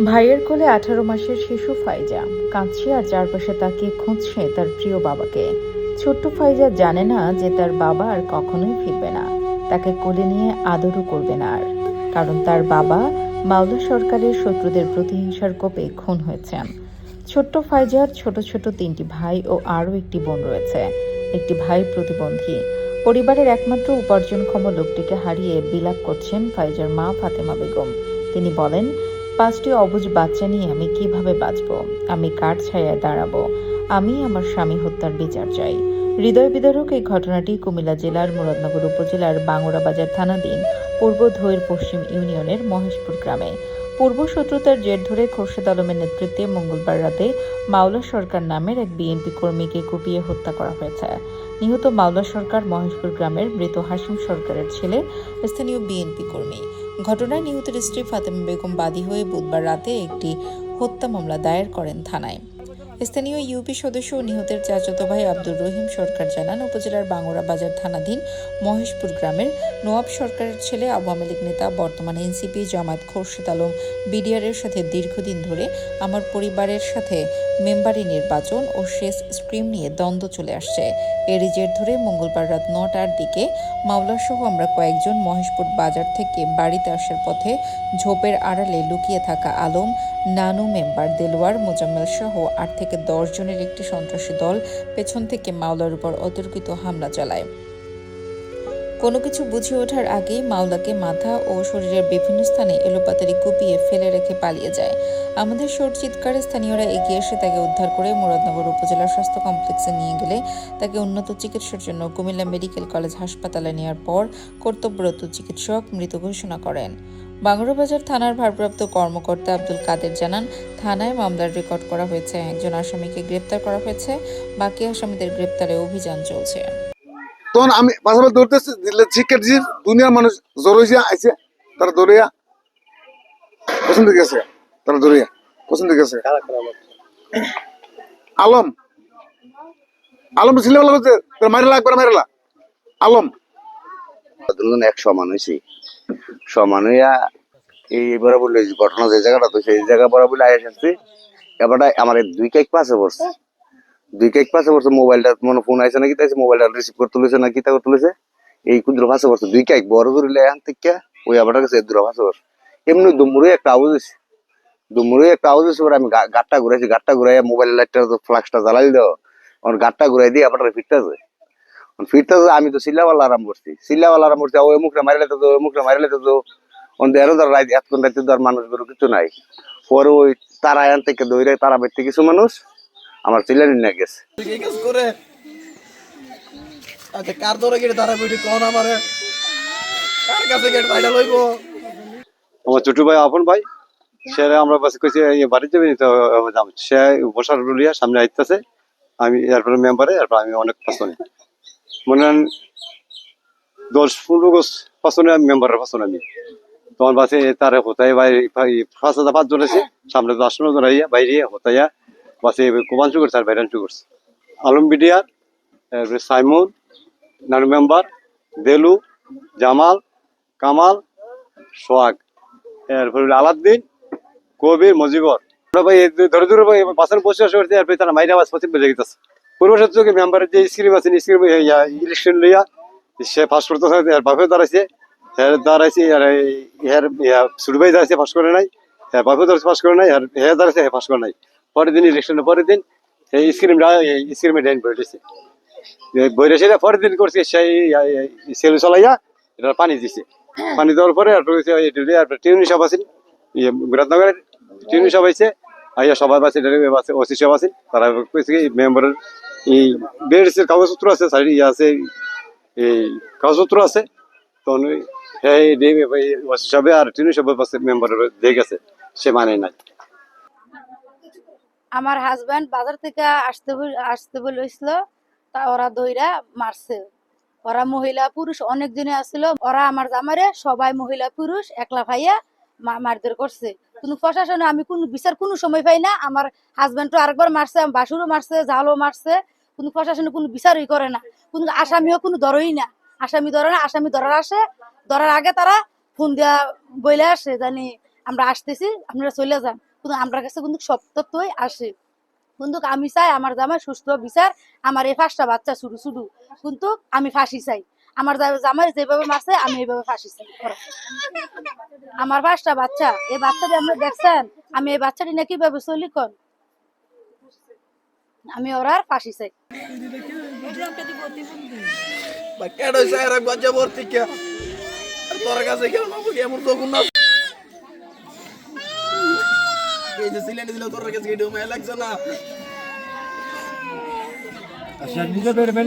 ভাইয়ের কোলে 18 মাসের শিশু ফাইজা কাঁদছে আর চারপাশে তাকিয়ে খুঁজছে তার প্রিয় বাবাকে। ছোট্ট ফাইজা জানে না যে তার বাবা আর কখনোই ফিরবে না, তাকে কোলে নিয়ে আদরও করবে না আর, কারণ তার বাবা মাওলা সরকারের শত্রুদের প্রতিহিংসার কোপে খুন হয়েছেন। ছোট্ট ফাইজার ছোট ছোট 3টি ভাই ও আরও একটি বোন রয়েছে। একটি ভাই প্রতিবন্ধী। পরিবারের একমাত্র উপার্জনক্ষম লোকটিকে হারিয়ে বিলাপ করছেন ফাইজার মা ফাতেমা বেগম। তিনি বলেন, 5টি অবুঝ বাচ্চা নিয়ে আমি কিভাবে বাঁচব? আমি কার ছায়ায় দাঁড়াবো? আমি আমার স্বামী হত্যার বিচার চাই। হৃদয় বিদারক এই ঘটনাটি কুমিল্লা জেলার মুরাদনগর উপজেলার বাঙ্গুরাবাজার থানাধীন পূর্ব ধৈর পশ্চিম ইউনিয়নের মহেশপুর গ্রামে। পূর্ব শত্রুতার জের ধরে খোরশেদ আলমের নেতৃত্বে মঙ্গলবার রাতে মাওলা সরকার নামের এক বিএনপি কর্মীকে কুপিয়ে হত্যা করা হয়েছে। নিহত মাওলা সরকার মহেশপুর গ্রামের মৃত হাসিম সরকারের ছেলে, স্থানীয় বিএনপি কর্মী। ঘটনায় নিহতের স্ত্রী ফাতেমা বেগম বাদী হয়ে বুধবার রাতে একটি হত্যা মামলা দায়ের করেন থানায়। স্থানীয় ইউপি সদস্য ও নিহতের চাচাতো ভাই আব্দুর রহিম সরকার জানান, উপজেলার বাঙ্গুরাবাজার থানাধীন মহেশপুর গ্রামের নোয়াব সরকারের ছেলে আওয়ামী লীগ নেতা, বর্তমানে এনসিপি জামাত খোরশেদ আলম বিডিআরের সাথে দীর্ঘদিন ধরে আমার পরিবারের সাথে মেম্বারি নির্বাচন ও শেষ স্ট্রিম নিয়ে দ্বন্দ্ব চলে আসছে। এরই জের ধরে মঙ্গলবার রাত 9টার দিকে মাওলাসহ আমরা কয়েকজন মহেশপুর বাজার থেকে বাড়িতে আসার পথে ঝোপের আড়ালে লুকিয়ে থাকা আলম, নানু, মেম্বার দেলোয়ার, মোজাম্মেল সহ 8 থেকে 10 জনের একটি সন্ত্রাসী দল পেছন থেকে মাওলার উপর অতর্কিত হামলা চালায়। কোনো কিছু বুঝে ওঠার আগেই মাওলাকে মাথা ও শরীরের বিভিন্ন স্থানে এলোপাতাড়ি কুপিয়ে ফেলে রেখে পালিয়ে যায়। আমাদের সোর চিৎকারে স্থানীয়রা এগিয়ে এসে তাকে উদ্ধার করে মুরাদনগর উপজেলা স্বাস্থ্য কমপ্লেক্সে নিয়ে গেলে তাকে উন্নত চিকিৎসার জন্য কুমিল্লা মেডিকেল কলেজ হাসপাতালে নেওয়ার পর কর্তব্যরত চিকিৎসক মৃত ঘোষণা করেন। বাঙ্গুরাবাজার থানার ভারপ্রাপ্ত কর্মকর্তা আব্দুল কাদের জানান, থানায় মামলার রেকর্ড করা হয়েছে, একজন আসামিকে গ্রেপ্তার করা হয়েছে, বাকি আসামিদের গ্রেপ্তারে অভিযান চলছে। তখন আমি পাশাপাশি দৌড়তেছি, শিক্ষার্থীর দুনিয়ার মানুষ জড়ো আইছে, তারা দৌড়িয়া পছন্দ গেছে, তারা দৌড়িয়া পছন্দ গেছে। আলম আলম ছিল মারিলা, একবার মারিলা আলম দুজন এক সমান হয়েছি, সমান হইয়া এইবারে বললে ঘটনা যে জায়গাটা তো সেই জায়গা পরে বলে আয় আসছি। এবারটা আমার 2 কেক পাশে পড়ছে, 2 কেক পাশে পড়ছে। মোবাইলটা মনে ফোন আইছে নাকি, তাইছে মোবাইলটা রিসিভ করে তুলেছে না, কিতা করে তুলেছে, এই কুদ্র ফাঁসে পড়ছে 2 কেক বড় ধরিলে এখান থেকে ওই আবারটা গেছে দূর ফাঁসে পড়ছে। এমনি দুমুরে একটা আওয়াজ হয়েছে, দুমুরে একটা আওয়াজ হয়েছে। আমি গাটটা ঘুরাইছি, গাটটা ঘুরাইয়া মোবাইল লাইটটা ফ্লাক্সটা জ্বালাই দাও, আমার গাটটা ঘুরাই দিয়ে আবার ফিরতেছে। আমি তো সিল্লাওয়ালা আরাম করছি, ওই মুখটা মারি লেতে, ওই মুখটা মারি লেতে, এরও ধর রাত এতক্ষণ রাইতে ধর মানুষগুলো কিছু নাই। পরে ওই তারা এখান থেকে দৌড়ে তারা বেরতে কিছু মানুষ আমার চিল্লানি নিয়ে গেছে। আমার ছোট ভাই, আপন ভাই, সে আমরা বাসে কইছি বাড়ি যাবে তো সে বসার রুলিয়া সামনে আইতেছে। আমি এরপরে মেম্বারে, এরপর আমি অনেক পছন্দ মনে হয় 10-15 পছন্দ মেম্বারের পছন্দ। আমি তখন বাসে তার হতাই বাইরে 5,000 জন আছে, সামনে 10 জন আইয়া বাইরে হতাইয়া বাসে কোবান শুরু করছে আর বাইরান শুরু করছে। আলম বিডিয়ার, সাইমন, নানু মেম্বার, দেলু, জামাল, কামাল, সোহাগ, এরপর আলাদ্দিন, কবির, মজিবর ভাই ধরে ধরে ভাই বাসের বসে করছে। এরপর তারা মাইরা বাস পথে বেজে গেছে। পূর্বশত্র মেম্বারের যে স্ক্রিম আছে, স্ক্রিম ইলেকশন লইয়া সে পাস করতে বাপে দাঁড়াইছে, দাঁড়াইছে ছোট ভাই দাঁড়াইছে, পাস করে নাই, বাপে দাঁড়াইছে, পাস করে নাই, আর হে দাঁড়াইছে, হে পাস করে নাই। পরের দিন ইলেকশনের পরের দিন এই স্ক্রিমে ডাইন বই দিছে, বইরে সেটা পরের দিন করছে সেই সেলু চালাইয়া এটা পানি দিছে। পানি দেওয়ার পরে টিউনি সাহেব আছেন, মুরাদনগরের টিউনি সাহেব আইছে, আইয়া সবাই বাসে ওসি সাহেব আছেন, তারা কইছে কি মেম্বারের এই বেড়েছে কাগজপত্র আছে, আছে এই কাগজপত্র আছে। তখন ওসি সাহেব আর টিউনি সাহেব বাসে মেম্বারের দিয়ে গেছে, সে মানে নাই। আমার হাজবেন্ড বাজার থেকে আসতে বলেছিল, তা ওরা দইরা মারছে। ওরা মহিলা পুরুষ অনেকজনে আসছিল, ওরা আমার জামারে সবাই মহিলা পুরুষ একলা ভাইয়া মারধর করছে। কোনো প্রশাসনে আমি কোনো বিচার কোনো সময় পাই না। আমার হাজবেন্ডও আরেকবার মারছে, আমার বাসুরও মারছে, জালও মারছে, কোনো প্রশাসনে কোনো বিচারই করে না, কোনো আসামিও কোনো ধরেই না। আসামি ধরে না, আসামি ধরার আসে, ধরার আগে তারা ফোন দিয়া বইলে আসে জানি আমরা আসতেছি, আপনারা চলে যান। কিন্তু আমার কাছে কিন্তু সব তথ্যই আসে। কিন্তু আমি চাই আমার জামাই সুস্থ বিচার, আমার এই 5টা বাচ্চা শুধু শুধু, কিন্তু আমি ফাঁসি চাই। আমার জামাই যেভাবে মারছে আমি এইভাবে ফাঁসি চাই। আমার 5টা বাচ্চা, এই বাচ্চাটি আপনি দেখছেন, আমি এই বাচ্চাটি নিয়ে কিভাবে চলি কোন, আমি ওরা ফাঁসি চাই। কেডা হইছে আর গজ্জা ভর্তি কে আর তোর কাছে কেউ না বলি আমার তো গুণ না এই যে সিলেন্ডার দিল তোর কাছে ভিডিও মে লাগছে না আচ্ছা নিজে বের বের